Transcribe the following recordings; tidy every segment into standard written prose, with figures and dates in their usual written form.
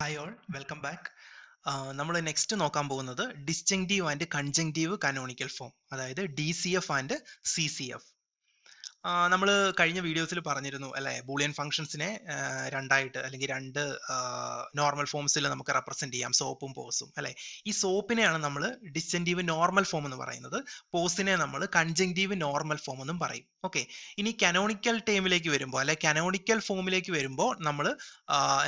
Hi all welcome back. നമ്മൾ next നോക്കാൻ പോകുന്നത് ഡിസ്ജങ്റ്റീവ് ആൻഡ് കൺജങ്റ്റീവ് കനോണിക്കൽ ഫോം, അതായത് DCF ആൻഡ് CCF. നമ്മൾ കഴിഞ്ഞ വീഡിയോസിൽ പറഞ്ഞിരുന്നു അല്ലെ, ബൂളിയൻ ഫംഗ്ഷൻസിനെ രണ്ടായിട്ട് അല്ലെങ്കിൽ രണ്ട് നോർമൽ ഫോംസിൽ നമുക്ക് റെപ്രസെന്റ് ചെയ്യാം, സോപ്പും പോസും അല്ലെ. ഈ സോപ്പിനെയാണ് നമ്മൾ ഡിസ്ജങ്റ്റീവ് നോർമൽ ഫോം എന്ന് പറയുന്നത്, പോസിനെ നമ്മൾ കൺജങ്റ്റീവ് നോർമൽ ഫോം എന്നും പറയും. ഓക്കെ, ഇനി കനോണിക്കൽ ടേമിലേക്ക് വരുമ്പോൾ അല്ലെ കനോണിക്കൽ ഫോമിലേക്ക് വരുമ്പോൾ നമ്മൾ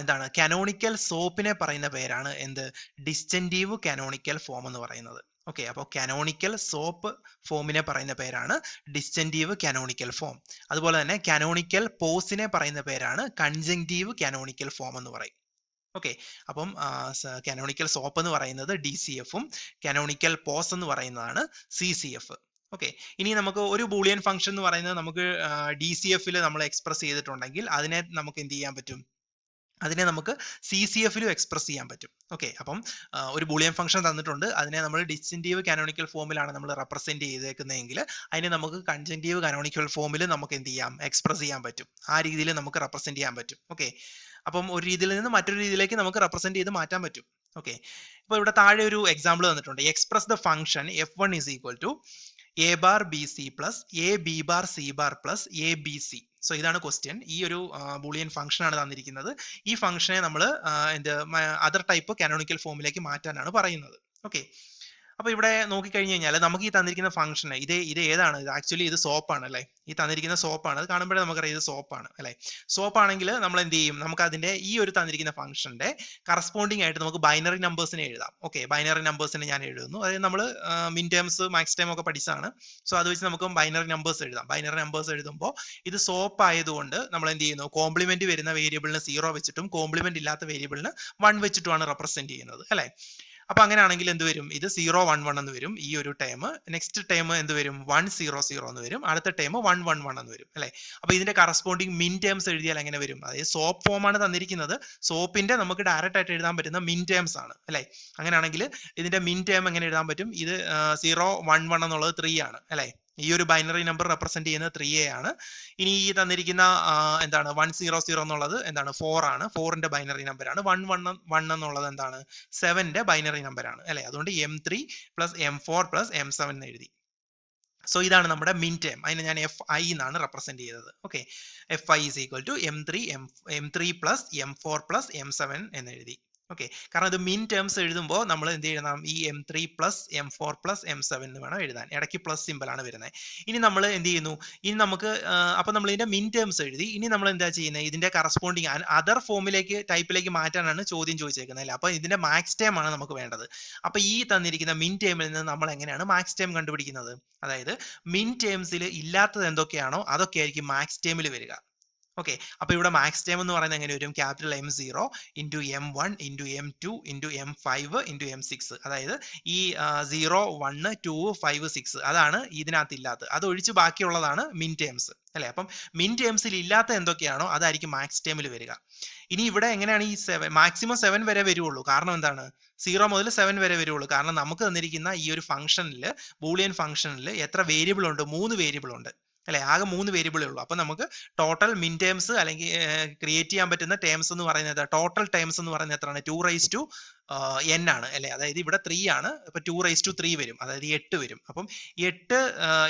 എന്താണ് കനോണിക്കൽ സോപ്പിനെ പറയുന്ന പേരാണ് എന്ത്, ഡിസ്ജങ്റ്റീവ് കനോണിക്കൽ ഫോം എന്ന് പറയുന്നത്. ഓക്കെ, അപ്പോൾ കനോണിക്കൽ സോപ്പ് ഫോമിനെ പറയുന്ന പേരാണ് ഡിസ്ജങ്റ്റീവ് കനോണിക്കൽ ഫോം. അതുപോലെ തന്നെ കനോണിക്കൽ പോസിനെ പറയുന്ന പേരാണ് കൺജങ്റ്റീവ് കനോണിക്കൽ ഫോം എന്ന് പറയും. ഓക്കെ, അപ്പം കനോണിക്കൽ സോപ്പ് എന്ന് പറയുന്നത് DCFും കനോണിക്കൽ പോസ് എന്ന് പറയുന്നതാണ് CCF. ഓക്കെ, ഇനി നമുക്ക് ഒരു ബൂളിയൻ ഫംഗ്ഷൻ എന്ന് പറയുന്നത് നമുക്ക് DCFിൽ നമ്മൾ എക്സ്പ്രസ് ചെയ്തിട്ടുണ്ടെങ്കിൽ അതിനെ നമുക്ക് എന്ത് ചെയ്യാൻ പറ്റും, അതിനെ നമുക്ക് CCFിലും എക്സ്പ്രസ് ചെയ്യാൻ പറ്റും. ഓക്കെ, അപ്പം ഒരു ബൂളിയൻ ഫംഗ്ഷൻ തന്നിട്ടുണ്ട്, അതിനെ നമ്മൾ ഡിസ്ജങ്റ്റീവ് കാനോണിക്കൽ ഫോമിലാണ് നമ്മൾ റെപ്രസെന്റ് ചെയ്തേക്കുന്നതെങ്കിൽ അതിനെ നമുക്ക് കൺജങ്റ്റീവ് കാനോണിക്കൽ ഫോമിൽ നമുക്ക് എന്ത് ചെയ്യാം, എക്സ്പ്രസ് ചെയ്യാൻ പറ്റും. ആ രീതിയിൽ നമുക്ക് റെപ്രസെന്റ് ചെയ്യാൻ പറ്റും. ഓക്കെ, അപ്പം ഒരു രീതിയിൽ നിന്ന് മറ്റൊരു രീതിയിലേക്ക് നമുക്ക് റെപ്രസെന്റ് ചെയ്ത് മാറ്റാൻ പറ്റും. ഓക്കെ, ഇപ്പോൾ ഇവിടെ താഴെ ഒരു എക്സാമ്പിൾ തന്നിട്ടുണ്ട്. Express the function F1 is equal to A bar BC plus A B bar C bar plus A B C. So ഇതാണ് ക്വസ്റ്റ്യൻ. ഈ ഒരു ബൂളിയൻ ഫംഗ്ഷൻ ആണ് തന്നിരിക്കുന്നത്. ഈ ഫംഗ്ഷനെ നമ്മൾ അതർ ടൈപ്പ് കാനോണിക്കൽ ഫോമിലേക്ക് മാറ്റാനാണ് പറയുന്നത്. ഓക്കെ, അപ്പൊ ഇവിടെ നോക്കിക്കഴിഞ്ഞ് കഴിഞ്ഞാൽ നമുക്ക് ഈ തന്നിരിക്കുന്ന ഫംഗ്ഷൻ ഇത് ഏതാണ്, ഇത് ആക്ച്വലി ഇത് സോപ്പാണ് അല്ലെ. ഈ തന്നിരിക്കുന്ന സോപ്പാണ്, അത് കാണുമ്പോഴേ നമുക്കറിയാം ഇത് സോപ്പാണ് അല്ലെ. സോപ്പ് ആണെങ്കിൽ നമ്മൾ എന്ത് ചെയ്യും, നമുക്ക് അതിന്റെ ഈ ഒരു തന്നിരിക്കുന്ന ഫംഗ്ഷന്റെ കറസ്പോണ്ടിങ് ആയിട്ട് നമുക്ക് ബൈനറി നമ്പേഴ്സിനെ എഴുതാം. ഓക്കെ, ബൈനറി നമ്പേഴ്സിനെ ഞാൻ എഴുതുന്നു. അതായത് നമ്മൾ മിൻ ടേംസ് മാക്സ് ടൈം ഒക്കെ പഠിച്ചതാണ്. സോ അത് വെച്ച് നമുക്ക് ബൈനറി നമ്പേഴ്സ് എഴുതാം. ബൈനറി നമ്പേഴ്സ് എഴുതുമ്പോൾ ഇത് സോപ്പ് ആയതുകൊണ്ട് നമ്മൾ എന്ത് ചെയ്യുന്നു, കോംപ്ലിമെന്റ് വരുന്ന വേരിയബിളിന് 0 വെച്ചിട്ടും കോംപ്ലിമെന്റ് ഇല്ലാത്ത വേരിയബിളിന് 1 വെച്ചിട്ടുമാണ് റെപ്രസെന്റ് ചെയ്യുന്നത് അല്ലെ. അപ്പൊ അങ്ങനെയാണെങ്കിൽ എന്ത് വരും, ഇത് 0 1 1 എന്ന് വരും ഈ ഒരു ടേം. നെക്സ്റ്റ് ടേം എന്ത് വരും, 1 0 0 എന്ന് വരും. അടുത്ത ടേം 1 1 1 എന്ന് വരും അല്ലെ. അപ്പൊ ഇതിന്റെ കറസ്പോണ്ടിങ് മിൻ ടേംസ് എഴുതിയാൽ എങ്ങനെ വരും, അതായത് സോപ്പ് ഫോം ആണ് തന്നിരിക്കുന്നത്, സോപ്പിന്റെ നമുക്ക് ഡയറക്റ്റ് ആയിട്ട് എഴുതാൻ പറ്റുന്ന മിൻ ടേംസ് ആണ് അല്ലെ. അങ്ങനെയാണെങ്കിൽ ഇതിന്റെ മിൻ ടേം എങ്ങനെ എഴുതാൻ പറ്റും, ഇത് 0 1 1 എന്നുള്ളത് 3 ആണ് അല്ലെ. ഈ ഒരു ബൈനറി നമ്പർ റെപ്രസെന്റ് ചെയ്യുന്നത് 3A ആണ്. ഇനി ഈ തന്നിരിക്കുന്ന എന്താണ് 1 0 0 എന്നുള്ളത് എന്താണ് 4 ആണ്, 4ന്റെ ബൈനറി നമ്പർ ആണ്. 1 1 1 എന്നുള്ളത് എന്താണ് 7ന്റെ ബൈനറി നമ്പർ ആണ് അല്ലെ. അതുകൊണ്ട് M3 plus M4 plus M7 എന്ന് എഴുതി. സോ ഇതാണ് നമ്മുടെ മിൻ ടേം. അതിനെ ഞാൻ FI എന്നാണ് റെപ്രസെന്റ് ചെയ്തത്. Okay, FI is equal to M3 plus M4 plus M7 എന്ന് എഴുതി. ഓക്കെ, കാരണം ഇത് മിൻ ടേംസ് എഴുതുമ്പോൾ നമ്മൾ എന്ത് എഴുതണം, ഈ M3 plus M4 plus M7 എന്ന് വേണം എഴുതാൻ. ഇടയ്ക്ക് പ്ലസ് സിമ്പിൾ ആണ് വരുന്നത്. ഇനി നമ്മൾ എന്ത് ചെയ്യുന്നു, ഇനി നമുക്ക് അപ്പൊ നമ്മൾ ഇതിന്റെ മിൻ ടേംസ് എഴുതി. ഇനി നമ്മൾ എന്താ ചെയ്യുന്നത്, ഇതിന്റെ കറസ്പോണ്ടിങ് അതർ ഫോമിലേക്ക് ടൈപ്പിലേക്ക് മാറ്റാനാണ് ചോദ്യം ചോദിച്ചേക്കുന്നത് അല്ലേ. അപ്പൊ ഇതിന്റെ മാക്സ് ടേം ആണ് നമുക്ക് വേണ്ടത്. അപ്പൊ ഈ തന്നിരിക്കുന്ന മിൻ ടേമിൽ നിന്ന് നമ്മൾ എങ്ങനെയാണ് മാക്സ് ടേം കണ്ടുപിടിക്കുന്നത്, അതായത് മിൻ ടേംസിൽ ഇല്ലാത്തത് എന്തൊക്കെയാണോ അതൊക്കെ ആയിരിക്കും മാക്സ് ടേമിൽ വരിക. ഓക്കെ, അപ്പൊ ഇവിടെ മാക്സ് ടൈം എന്ന് പറയുന്നത് എങ്ങനെ വരും, capital M0 into M1 into M2 into M5 into M6. അതായത് ഈ 0 1 2 5 6 അതാണ് ഇതിനകത്ത് ഇല്ലാത്തത്. അത് ഒഴിച്ച് ബാക്കിയുള്ളതാണ് മിൻ ടേംസ് അല്ലെ. അപ്പം മിൻ ടേംസിൽ ഇല്ലാത്ത എന്തൊക്കെയാണോ അതായിരിക്കും മാക്സ് ടേമിൽ വരിക. ഇനി ഇവിടെ എങ്ങനെയാണ് ഈ മാക്സിമം 7 വരെ വരുള്ളൂ, കാരണം എന്താണ് 0 മുതൽ 7 വരെ വരുള്ളൂ. കാരണം നമുക്ക് തന്നിരിക്കുന്ന ഈ ഒരു ഫംഗ്ഷനിൽ, ബൂളിയൻ ഫംഗ്ഷനിൽ എത്ര വേരിയബിൾ ഉണ്ട്, 3 വേരിയബിൾ ഉണ്ട് അല്ലെ. ആകെ 3 വേരിയബിളേ ഉള്ളൂ. അപ്പൊ നമുക്ക് ടോട്ടൽ മിൻ ടേംസ് അല്ലെങ്കിൽ ക്രിയേറ്റ് ചെയ്യാൻ പറ്റുന്ന ടേംസ് എന്ന് പറയുന്നത്, ടോട്ടൽ ടേംസ് എന്ന് പറയുന്നത് എത്രയാണ്, 2n ആണ് അല്ലെ. അതായത് ഇവിടെ 3 ആണ്, ഇപ്പൊ 2 വരും, അതായത് 8 വരും. അപ്പം 8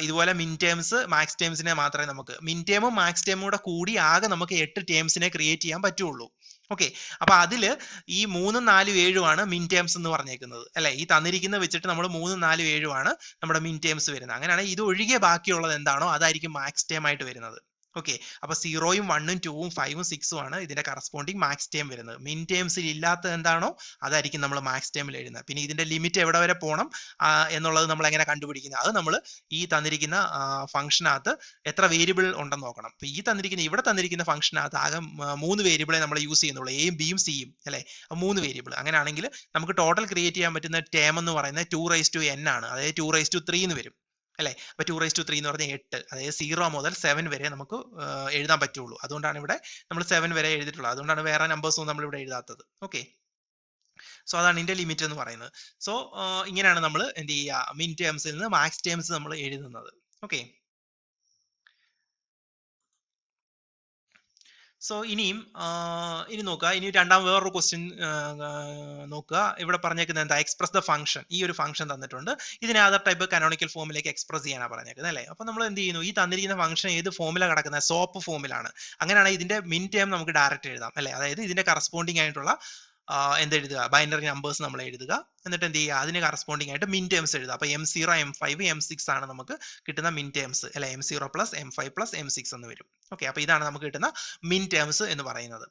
ഇതുപോലെ മിൻ ടേംസ് മാക്സ് ടേംസിനെ മാത്രമേ നമുക്ക്, മിൻ ടേമും മാക്സ് ടേമും കൂടെ കൂടി ആകെ നമുക്ക് 8 ടേംസിനെ ക്രിയേറ്റ് ചെയ്യാൻ പറ്റുള്ളൂ. ഓക്കെ, അപ്പൊ അതില് ഈ 3 4 7 ആണ് മിൻ ടേംസ് എന്ന് പറഞ്ഞേക്കുന്നത് അല്ലെ. ഈ തന്നിരിക്കുന്ന വെച്ചിട്ട് നമ്മൾ 3 4 7 ആണ് നമ്മുടെ മിൻ ടേംസ് വരുന്നത്. അങ്ങനെയാണെങ്കിൽ ഇത് ഒഴികെ ബാക്കിയുള്ളത് എന്താണോ അതായിരിക്കും മാക്സ് ടേം ആയിട്ട് വരുന്നത്. ഓക്കെ, അപ്പൊ 0 1 2 5 6 ആണ് ഇതിന്റെ കറസ്പോണ്ടിങ് മാക്സ് ടേം വരുന്നത്. മിൻ ടേംസിൽ ഇല്ലാത്തത് എന്താണോ അതായിരിക്കും നമ്മൾ മാക്സ് ടേമിൽ എഴുതുന്നത്. പിന്നെ ഇതിന്റെ ലിമിറ്റ് എവിടെ വരെ പോകണം എന്നുള്ളത് നമ്മൾ എങ്ങനെ കണ്ടുപിടിക്കുന്നത്, അത് നമ്മൾ ഈ തന്നിരിക്കുന്ന ഫംഗ്ഷനകത്ത് എത്ര വേരിയബിൾ ഉണ്ടെന്ന് നോക്കണം. അപ്പൊ ഇവിടെ തന്നിരിക്കുന്ന ഫംഗ്ഷനകത്ത് ആകെ 3 വേരിയബിളെ നമ്മൾ യൂസ് ചെയ്യുന്നുള്ളൂ, എയും ബിയും സിയും അല്ലെ. 3 വേരിയബിൾ. അങ്ങനെയാണെങ്കിൽ നമുക്ക് ടോട്ടൽ ക്രിയേറ്റ് ചെയ്യാൻ പറ്റുന്ന ടേം എന്ന് പറയുന്നത് 2n ആണ്, അതായത് 2 എന്ന് വരും അല്ലെ. അപ്പൊ 2 എന്ന് പറഞ്ഞാൽ 8, അതായത് 0 മുതൽ 7 വരെ നമുക്ക് എഴുതാൻ പറ്റുള്ളൂ. അതുകൊണ്ടാണ് ഇവിടെ നമ്മൾ 7 വരെ എഴുതിയിട്ടുള്ളത്. അതുകൊണ്ടാണ് വേറെ നമ്പേഴ്സ് ഒന്നും നമ്മൾ ഇവിടെ എഴുതാത്തത്. ഓക്കെ, സോ അതാണ് ഇതിന്റെ ലിമിറ്റ് എന്ന് പറയുന്നത്. സോ ഇങ്ങനെയാണ് നമ്മൾ എന്ത് ചെയ്യുക, മിൻ ടേംസിൽ നിന്ന് മാക്സ് ടേംസ് നമ്മൾ എഴുതുന്നത്. ഓക്കെ, സോ ഇനി നോക്കുക, ഇനി വേറൊരു ക്വസ്റ്റ്യൻ നോക്കുക. ഇവിടെ പറഞ്ഞേക്കുന്നത് എന്താ? Express the function. ഈ ഒരു ഫംഗ്ഷൻ തന്നിട്ടുണ്ട്, ഇതിനെ അതർ ടൈപ്പ് കാനോണിക്കൽ ഫോമിലേക്ക് എക്സ്പ്രസ് ചെയ്യാനാണ് പറഞ്ഞേക്കുന്നത് അല്ലേ. അപ്പൊ നമ്മൾ എന്ത് ചെയ്യുന്നു? ഈ തന്നിരിക്കുന്ന ഫംഗ്ഷൻ ഏത് ഫോമിലാണ് കിടക്കുന്നത്? സോപ്പ് ഫോമിലാണ്. അങ്ങനെയാണെങ്കിൽ ഇതിന്റെ മിൻ ടേം നമുക്ക് ഡയറക്റ്റ് എഴുതാം അല്ലെ. അതായത് ഇതിന്റെ കറസ്പോണ്ടിങ് ആയിട്ടുള്ള എന്തെഴുതുക? ബൈനറി നമ്പേഴ്സ് നമ്മൾ എഴുതുക. എന്നിട്ട് എന്ത് ചെയ്യുക? അതിന് കറസ്പോണ്ടിങ് ആയിട്ട് മിൻ ടേംസ് എഴുതുക. അപ്പൊ M0, M5, M6 ആണ് നമുക്ക് കിട്ടുന്ന മിൻ ടേംസ് അല്ലെ. M0 plus M5 plus M6 എന്ന് വരും. ഓക്കെ, അപ്പൊ ഇതാണ് നമുക്ക് കിട്ടുന്ന മിൻ ടേംസ് എന്ന് പറയുന്നത്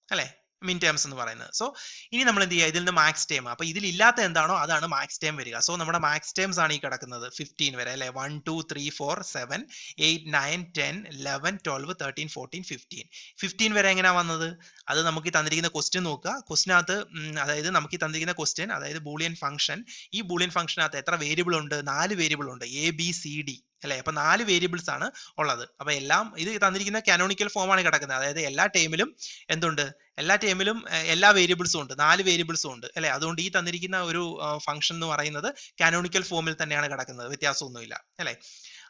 അല്ലെ, മിൻ ടേംസ് എന്ന് പറയുന്നത്. സോ ഇനി നമ്മൾ എന്ത് ചെയ്യുക? ഇതിൽ നിന്ന് മാക്സ് ടേം. അപ്പൊ ഇതിൽ ഇല്ലാത്ത എന്താണോ അതാണ് മാക്സ് ടേം വരിക. സോ നമ്മുടെ മാക്സ് ടേംസ് ആണ് ഈ കിടക്കുന്നത് 15 വരെ അല്ലെ. 1 2 3 4 7 8 9 10 11 12 13 14 15 വരെ എങ്ങനെയാ വന്നത്? അത് നമുക്ക് ഈ തന്നിരിക്കുന്ന ക്വസ്റ്റ്യൻ നോക്കുക. ക്വസ്റ്റിനകത്ത് അതായത് നമുക്ക് ഈ തന്നിരിക്കുന്ന ക്വസ്റ്റ്യൻ, അതായത് ബൂളിയൻ ഫംഗ്ഷൻ. ഈ ബൂളിയൻ ഫംഗ്ഷനകത്ത് എത്ര വേരിയബിൾ ഉണ്ട്? 4 വേരിയബിൾ ഉണ്ട്, ABCD അല്ലെ. അപ്പൊ 4 വേരിയബിൾസ് ആണ് ഉള്ളത്. അപ്പൊ എല്ലാം ഇത് തന്നിരിക്കുന്ന കാനോണിക്കൽ ഫോം ആണ് കിടക്കുന്നത്. അതായത് എല്ലാ ടൈമിലും എന്തുണ്ട്? എല്ലാ ടൈമിലും എല്ലാ വേരിയബിൾസും ഉണ്ട്, 4 വേരിയബിൾസും ഉണ്ട് അല്ലെ. അതുകൊണ്ട് ഈ തന്നിരിക്കുന്ന ഒരു ഫംഗ്ഷൻ എന്ന് പറയുന്നത് കാനോണിക്കൽ ഫോമിൽ തന്നെയാണ് കിടക്കുന്നത്, വ്യത്യാസമൊന്നുമില്ല അല്ലെ.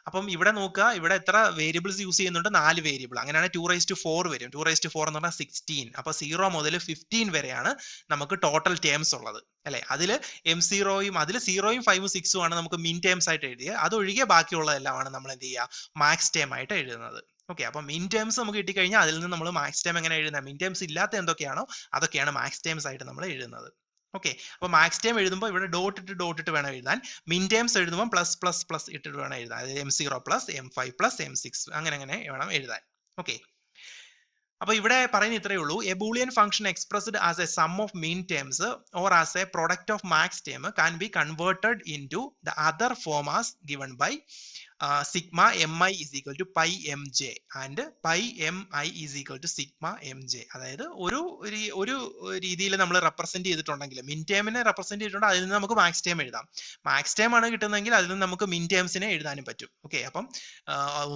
അപ്പം ഇവിടെ നോക്കുക, ഇവിടെ എത്ര വേരിയബിൾസ് യൂസ് ചെയ്യുന്നുണ്ട്? 4 വേരിയബിൾ. അങ്ങനെയാണ് 2⁴ വരും. 2⁴ എന്ന് പറഞ്ഞാൽ 16. അപ്പൊ 0 മുതൽ 15 വരെയാണ് നമുക്ക് ടോട്ടൽ ടേംസ് ഉള്ളത് അല്ലെ. അതിൽ M0യും അതിൽ 0യും 5ഉം 6ഉം ആണ് നമുക്ക് മിൻ ടേംസ് ആയിട്ട് എഴുതിയത്. അതൊഴികെ ബാക്കിയുള്ളതെല്ലാമാണ് നമ്മൾ എന്ത് ചെയ്യുക? മാക്സ് ടേം ആയിട്ട് എഴുതുന്നത്. ഓക്കെ, അപ്പൊ മിൻ ടേംസ് നമുക്ക് കിട്ടിക്കഴിഞ്ഞാൽ അതിൽ നിന്ന് നമ്മൾ മാക്സ് ടേം എങ്ങനെ എഴുതുന്നത്? മിൻ ടേംസ് ഇല്ലാത്ത എന്തൊക്കെയാണോ അതൊക്കെയാണ് മാക്സ് ടേംസ് ആയിട്ട് നമ്മൾ എഴുതുന്നത്. ഓക്കെ, അപ്പൊ മാക്സ് ടേം എഴുതുമ്പോൾ ഇവിടെ ഡോട്ട് ഇട്ട് വേണം എഴുതാൻ. മിൻ ടേംസ് എഴുതുമ്പോൾ പ്ലസ് പ്ലസ് പ്ലസ് ഇട്ടിട്ട് വേണം എഴുതാൻ. അതായത് M0 plus M5 plus M6 അങ്ങനെ വേണം എഴുതാൻ. ഓക്കെ, അപ്പൊ ഇവിടെ പറയുന്ന ഇത്രയേ ഉള്ളൂ. A Boolean function expressed as a sum of min terms or as a product of max term can be converted in to the other form as given by sigma mi is equal to pi mj and pi mi is equal to sigma mj. അതായത് ഒരു രീതിയിൽ നമ്മൾ represent ചെയ്തിട്ടുണ്ടെങ്കിൽ, മിൻ ടേമിനെ represent ചെയ്തിട്ടുണ്ടെങ്കിൽ അതിൽ നിന്ന് നമുക്ക് മാക്സ് ടേം എഴുതാം. മാക്സ് ടേം ആണ് കിട്ടുന്നതെങ്കിൽ അതിൽ നിന്ന് നമുക്ക് മിൻ ടേംസിനെ എഴുതാനും പറ്റും. ഓക്കെ, അപ്പം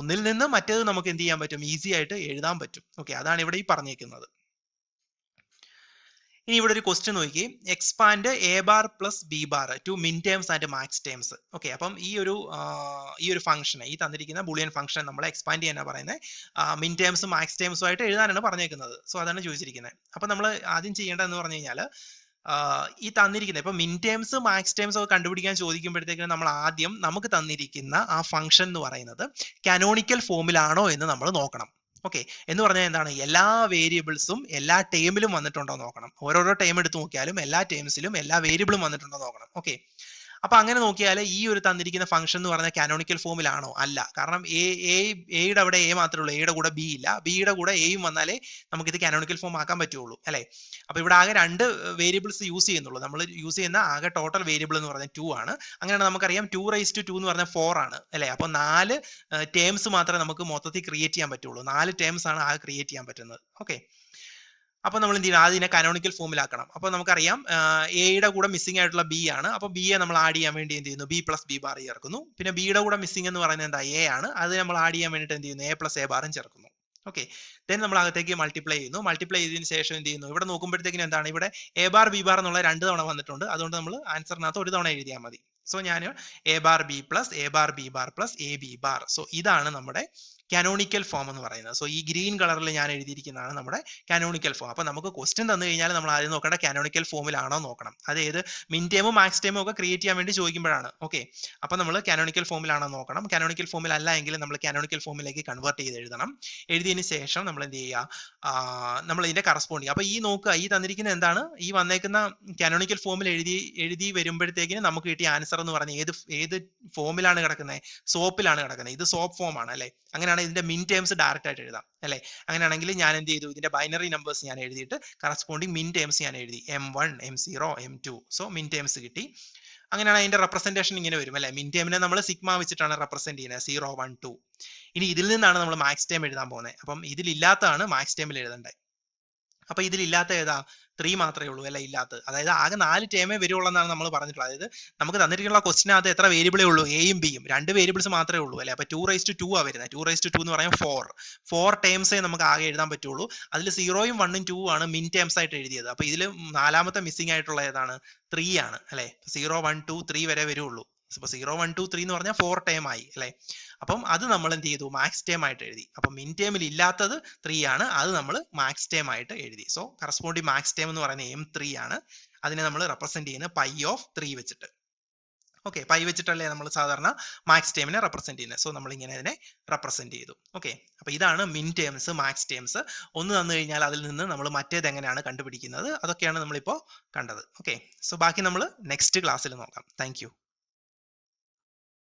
ഒന്നിൽ നിന്ന് മറ്റേത് നമുക്ക് എന്ത് ചെയ്യാൻ പറ്റും? ഈസി ആയിട്ട് എഴുതാൻ പറ്റും. ഓക്കെ, അതാണ് ഇവിടെ ഈ പറഞ്ഞേക്കുന്നത്. ഇനി ഇവിടെ ഒരു ക്വസ്റ്റ്യൻ നോക്കി, expand a bar plus b bar to min terms and max terms. Okay, അപ്പം ഈ ഒരു ഫംഗ്ഷനെ, ഈ തന്നിരിക്കുന്ന ബൂളിയൻ ഫംഗ്ഷൻ നമ്മൾ എക്സ്പാൻഡ് ചെയ്യാനാണ് പറയുന്നത്. മിൻ ടേംസും മാക്സ് ടേംസും ആയിട്ട് എഴുതാനാണ് പറഞ്ഞേക്കുന്നത്. സോ അതാണ് ചോദിച്ചിരിക്കുന്നത്. അപ്പൊ നമ്മൾ ആദ്യം ചെയ്യേണ്ടതെന്ന് പറഞ്ഞു കഴിഞ്ഞാൽ, ഈ തന്നിരിക്കുന്നത് ഇപ്പൊ മിൻ ടേംസ് മാക്സ് ടേംസ് ഒക്കെ കണ്ടുപിടിക്കാൻ ചോദിക്കുമ്പോഴത്തേക്കും നമ്മൾ ആദ്യം നമുക്ക് തന്നിരിക്കുന്ന ആ ഫംഗ്ഷൻ എന്ന് പറയുന്നത് കാനോണിക്കൽ ഫോമിലാണോ എന്ന് നമ്മൾ നോക്കണം. ഓക്കെ, എന്ന് പറഞ്ഞാൽ എന്താണ്? എല്ലാ വേരിയബിൾസും എല്ലാ ടേമിലും വന്നിട്ടുണ്ടോ നോക്കണം. ഓരോരോ ടേം എടുത്ത് നോക്കിയാലും എല്ലാ ടേംസിലും എല്ലാ വേരിയബിളും വന്നിട്ടുണ്ടോ നോക്കണം. ഓക്കെ, അപ്പൊ അങ്ങനെ നോക്കിയാൽ ഈ ഒരു തന്നിരിക്കുന്ന ഫംഗ്ഷൻ എന്ന് പറഞ്ഞാൽ കാനോണിക്കൽ ഫോമിലാണോ? അല്ല. കാരണം എയുടെ അവിടെ എ മാത്രമേ ഉള്ളൂ, എയുടെ കൂടെ ബി ഇല്ല. ബിയുടെ കൂടെ എയും വന്നാലേ നമുക്കിത് കാനോണിക്കൽ ഫോം ആക്കാൻ പറ്റുള്ളൂ അല്ലെ. അപ്പൊ ഇവിടെ ആകെ 2 വേരിയബിൾസ് യൂസ് ചെയ്യുന്നുള്ളൂ. നമ്മൾ യൂസ് ചെയ്യുന്ന ആകെ ടോട്ടൽ വേരിയബിൾ എന്ന് പറഞ്ഞാൽ 2 ആണ്. അങ്ങനെയാണ് നമുക്കറിയാം 2⁻² എന്ന് പറഞ്ഞാൽ 4 ആണ് അല്ലെ. അപ്പൊ 4 ടേംസ് മാത്രമേ നമുക്ക് മൊത്തത്തിൽ ക്രിയേറ്റ് ചെയ്യാൻ പറ്റുള്ളൂ. 4 ടേംസ് ആണ് ആകെ ക്രിയേറ്റ് ചെയ്യാൻ പറ്റുന്നത്. ഓക്കെ, അപ്പൊ നമ്മൾ എന്ത് ചെയ്യണം? അതിനെ കാനോണിക്കൽ ഫോമിലാക്കണം. അപ്പൊ നമുക്കറിയാം എയുടെ കൂടെ മിസ്സിംഗ് ആയിട്ടുള്ള ബി ആണ്. അപ്പൊ ബിയെ നമ്മൾ ആഡ് ചെയ്യാൻ വേണ്ടി എന്ത് ചെയ്യുന്നു? ബി പ്ലസ് ബി ബാർ ചേർക്കുന്നു. പിന്നെ ബിയുടെ കൂടെ മിസ്സിംഗ് എന്ന് പറയുന്നത് എന്താ? എ ആണ്. അത് നമ്മൾ ആഡ് ചെയ്യാൻ വേണ്ടിയിട്ട് എന്ത് ചെയ്യുന്നു? എ പ്ലസ് എ ബാറും ചേർക്കുന്നു. ഓക്കെ, ദെൻ നമ്മൾ അകത്തേക്ക് മൾട്ടിപ്ലൈ ചെയ്യുന്നു. മൾട്ടിപ്ലൈ ചെയ്തതിന് ശേഷം എന്ത് ചെയ്യുന്നു? ഇവിടെ നോക്കുമ്പോഴത്തേക്കിനും എന്താണ്? ഇവിടെ എ ബാർ ബി ബാർ എന്നുള്ള 2 തവണ വന്നിട്ടുണ്ട്. അതുകൊണ്ട് നമ്മൾ ആൻസറിനകത്ത് ഒരു തവണ എഴുതിയാൽ മതി. സോ ഞാൻ A bar B plus A bar B bar plus A B bar. So ഇതാണ് നമ്മുടെ കാനോണിക്കൽ ഫോം എന്ന് പറയുന്നത്. സോ ഈ ഗ്രീൻ കളറിൽ ഞാൻ എഴുതിയിരിക്കുന്നതാണ് നമ്മുടെ കാനോണിക്കൽ ഫോം. അപ്പൊ നമുക്ക് ക്വസ്റ്റ്യൻ തന്നു കഴിഞ്ഞാൽ നമ്മൾ ആദ്യം നോക്കേണ്ട കാനോണിക്കൽ ഫോമിലാണോ നോക്കണം. അതായത് മിൻ ടേമും മാക്സ് ടേമും ഒക്കെ ക്രിയേറ്റ് ചെയ്യാൻ വേണ്ടി ചോദിക്കുമ്പോഴാണ്. ഓക്കെ, അപ്പൊ നമ്മൾ കാനോണിക്കൽ ഫോമിലാണോ നോക്കണം. കാനോണിക്കൽ ഫോമിൽ അല്ല എങ്കിൽ നമ്മൾ കാനോണിക്കൽ ഫോമിലേക്ക് കൺവേർട്ട് ചെയ്ത് എഴുതണം. എഴുതിയതിന് ശേഷം നമ്മൾ എന്ത് ചെയ്യുക? നമ്മൾ ഇതിന്റെ കറസ്പോണ്ടിങ്, അപ്പൊ ഈ നോക്കുക, ഈ തന്നിരിക്കുന്ന എന്താണ്? ഈ വന്നേക്കുന്ന കാനോണിക്കൽ ഫോമിൽ എഴുതി വരുമ്പോഴത്തേക്കിന് നമുക്ക് കിട്ടിയ ആൻസർ എന്ന് പറഞ്ഞാൽ ഏത് ഫോമിലാണ് കിടക്കുന്നത്? സോപ്പിലാണ് കിടക്കുന്നത്. ഇത് സോപ്പ് ഫോം ആണ് അല്ലെ. അങ്ങനെയാണ് ഇതിന്റെ മിൻ ടേംസ് ഡയറക്റ്റ് ആയിട്ട് എഴുതാം അല്ലെ. അങ്ങനെയാണെങ്കിൽ ഞാൻ എന്ത് ചെയ്തു? ഇതിന്റെ ബൈനറി നമ്പേഴ്സ് ഞാൻ എഴുതിയിട്ട് കറസ്പോണ്ടിങ് മിൻ ടേംസ് ഞാൻ എഴുതി. M1 M0 M2. സോ മിൻ ടേംസ് കിട്ടി. അങ്ങനെയാണ് അതിന്റെ റെപ്രസെന്റേഷൻ ഇങ്ങനെ വരും അല്ലെ. മിൻ ടേമിനെ നമ്മൾ സിഗ്മ വെച്ചിട്ടാണ് റെപ്രസെന്റ് ചെയ്യുന്നത്. 0 1 2. ഇനി ഇതിൽ നിന്നാണ് നമ്മൾ മാക്സ് ടേം എഴുതാൻ പോകുന്നത്. അപ്പം ഇതിലില്ലാത്തതാണ് മാക്സ് ടേമിൽ എഴുതേണ്ടത്. അപ്പൊ ഇതിലില്ലാത്ത ഏതാ? 3 മാത്രമേ ഉള്ളൂ അല്ലെ ഇല്ലാത്തത്. അതായത് ആകെ 4 ടേമേ വരുള്ളൂ എന്നാണ് നമ്മൾ പറഞ്ഞിട്ടുള്ളത്. അതായത് നമുക്ക് തന്നിരിക്കുന്ന ക്വസ്റ്റിനകത്ത് എത്ര വേരിയബിളേ ഉള്ളൂ? എയും ബിയും 2 വേരിയബിൾസ് മാത്രമേ ഉള്ളൂ അല്ലെ. അപ്പൊ 2⁻² ആ വരുന്നത്. 2⁻² എന്ന് പറയുമ്പോൾ 4 ടേംസേ നമുക്ക് ആകെ എഴുതാൻ പറ്റുള്ളൂ. അതിൽ 0യും 1ഉം 2ഉം ആണ് മിൻ ടേംസ് ആയിട്ട് എഴുതിയത്. അപ്പൊ ഇതിൽ 4ാമത്തെ മിസ്സിംഗ് ആയിട്ടുള്ള ഏതാണ്? 3 ആണ് അല്ലെ. 0 1 2 3 വരെ വരുള്ളൂ. ഇപ്പൊ 0 1 2 3 എന്ന് പറഞ്ഞാൽ 4 ടേം ആയി അല്ലെ. അപ്പം അത് നമ്മൾ എന്ത് ചെയ്തു, മാക്സ് ടേം ആയിട്ട് എഴുതി. അപ്പൊ മിൻ ടേമിൽ ഇല്ലാത്തത് 3 ആണ്, അത് നമ്മൾ മാക്സ് ടേം ആയിട്ട് എഴുതി. സോ കറസ്പോണ്ടിങ് മാക്സ് ടേം എന്ന് പറയുന്നത് M3 ആണ്. അതിനെ നമ്മൾ റെപ്രസെന്റ് ചെയ്യുന്നത് പൈ ഓഫ് 3 വെച്ചിട്ട്. ഓക്കെ, പൈ വെച്ചിട്ടല്ലേ നമ്മൾ സാധാരണ മാക്സ് ടേമിനെ റെപ്രസെന്റ് ചെയ്യുന്നത്. സോ നമ്മൾ ഇങ്ങനെ അതിനെ റെപ്രസെന്റ് ചെയ്തു. ഓക്കെ, അപ്പൊ ഇതാണ് മിൻ ടേംസ്, മാക്സ് ടേംസ്. ഒന്ന് തന്നു കഴിഞ്ഞാൽ അതിൽ നിന്ന് നമ്മൾ മറ്റേത് എങ്ങനെയാണ് കണ്ടുപിടിക്കുന്നത്, അതൊക്കെയാണ് നമ്മളിപ്പോ കണ്ടത്. ഓക്കെ, സോ ബാക്കി നമ്മൾ നെക്സ്റ്റ് ക്ലാസ്സിൽ നോക്കാം. Thank you.